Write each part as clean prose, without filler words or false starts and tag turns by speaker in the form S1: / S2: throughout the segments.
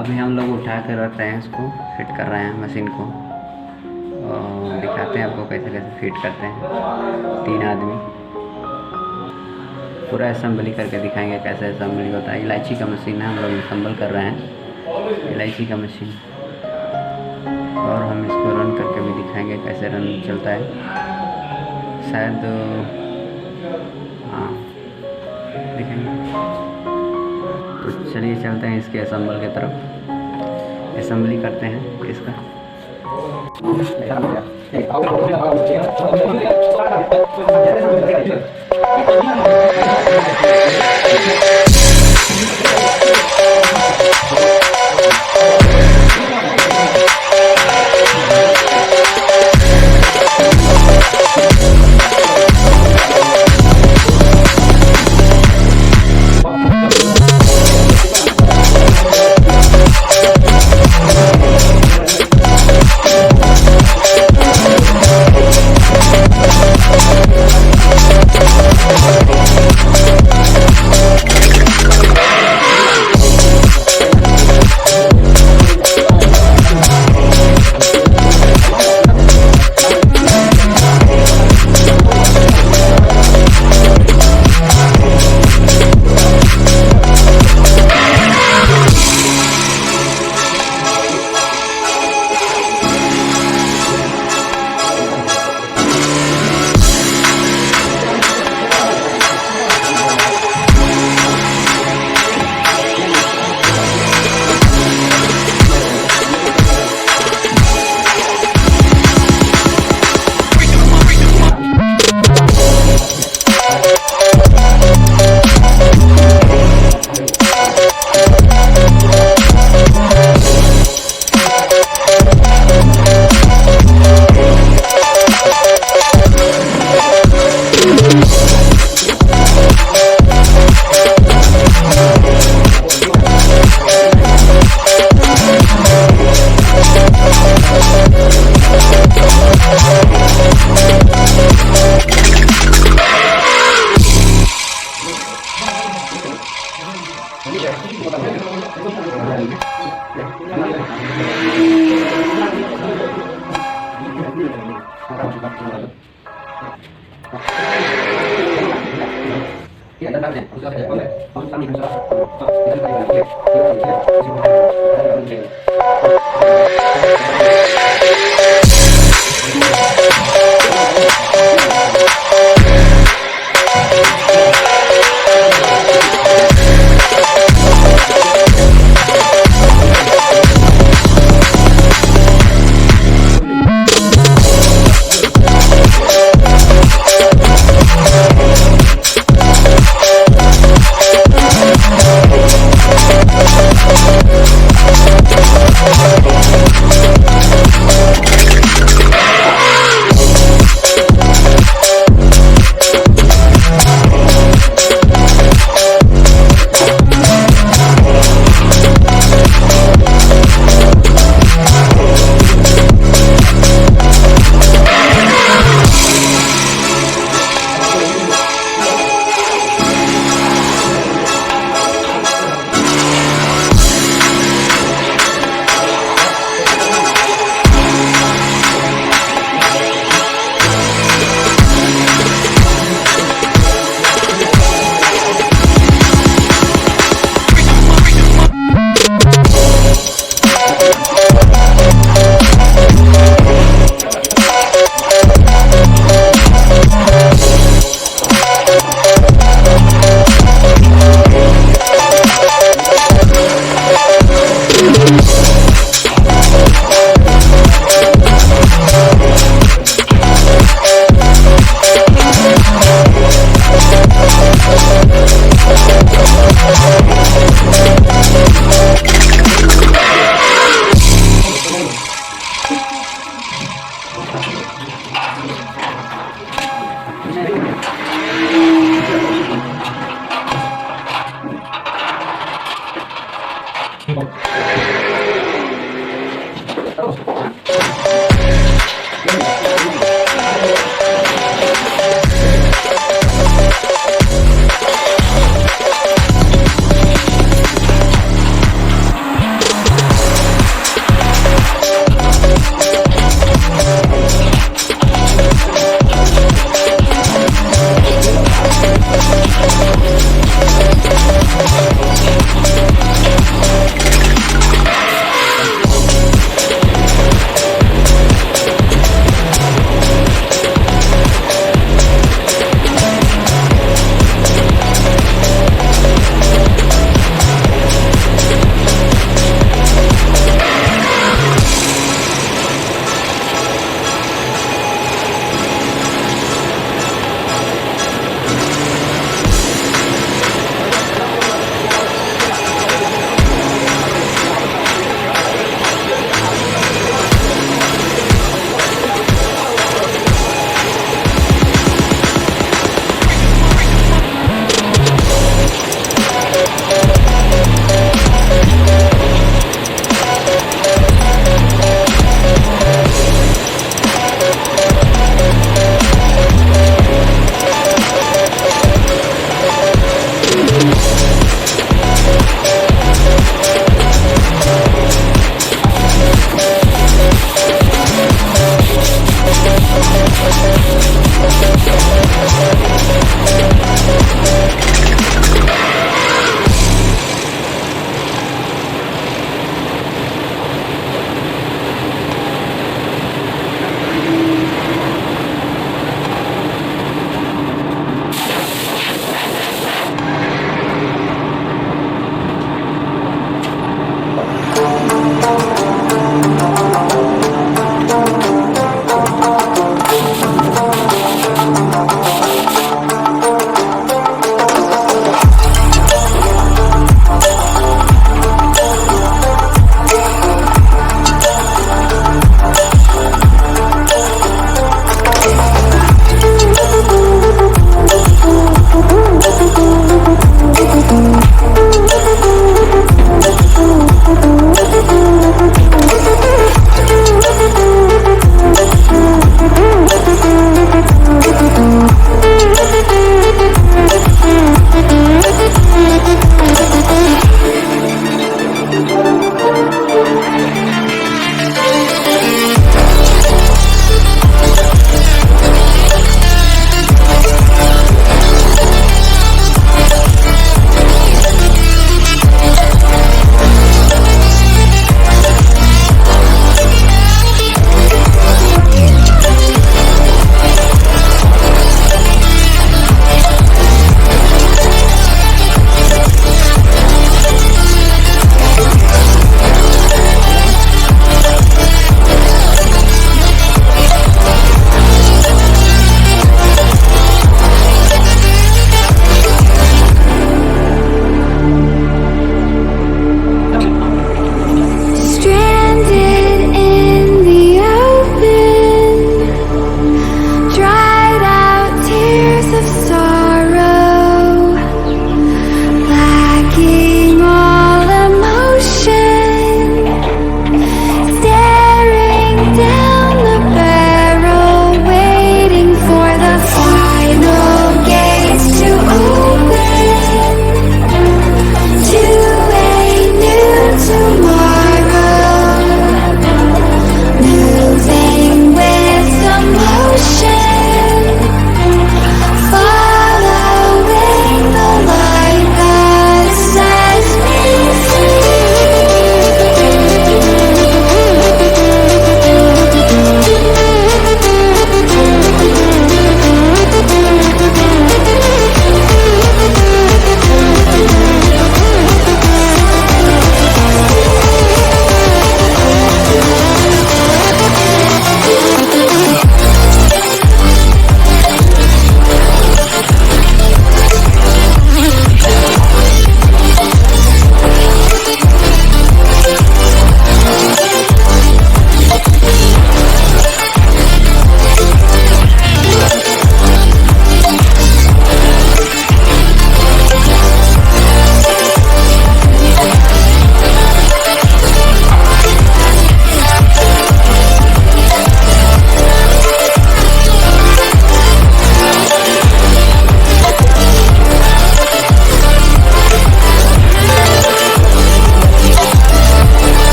S1: अभी हम लोग उठा कर रख रहे हैं, इसको फिट कर रहे हैं मशीन को और दिखाते हैं आपको कैसे कैसे फिट करते हैं। 3 आदमी पूरा असेंबली करके दिखाएंगे कैसे असेंबली होता है। इलायची का मशीन है, हम लोग असेंबल कर रहे हैं इलायची का मशीन, और हम इसको रन करके भी दिखाएंगे कैसे रन चलता है। शायद हाँ दिखाएंगे। तो चलिए चलते हैं इसके असेंबल की तरफ, असेंबली करते हैं इसका।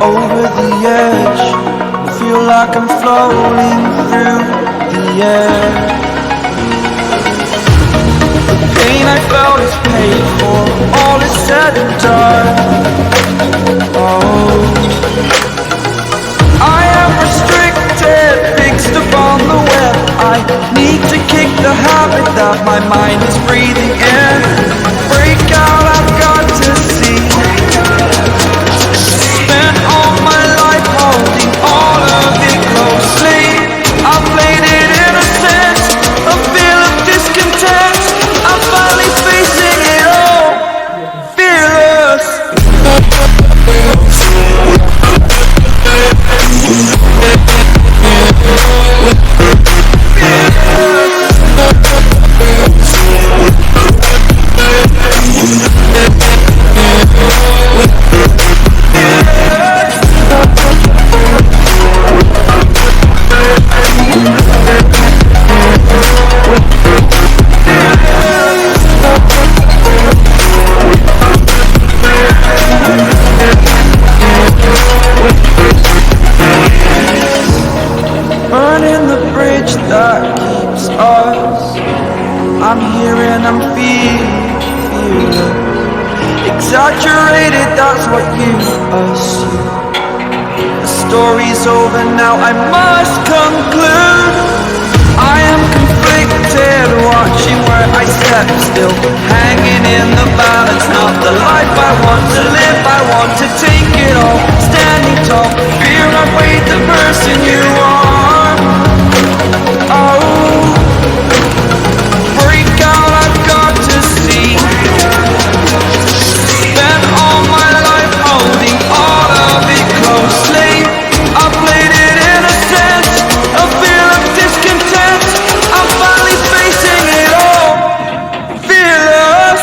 S2: Over the edge, I feel like I'm floating through the air. The pain I felt is paid for, all is said and done. Oh, I am restricted, fixed upon the web. I need to kick the habit that my mind is breathing in. Break out, I've got to see. Spent all my life holding all of it closely. I played it innocent, a feel of discontent. I'm finally facing it all, fearless. Burning the bridge that keeps us. I'm here and I'm feeling exaggerated, that's what you assume. The story's over now, I must conclude. I am conflicted, watching where I step still, hanging in the balance. Not the life I want to live, I want to take it all. Standing tall, fear I weighed the person you are. Oh, break out, I've got to see. Spent all my life holding all of it closely. I played it innocent, a feel of discontent. I'm finally facing it all, fearless.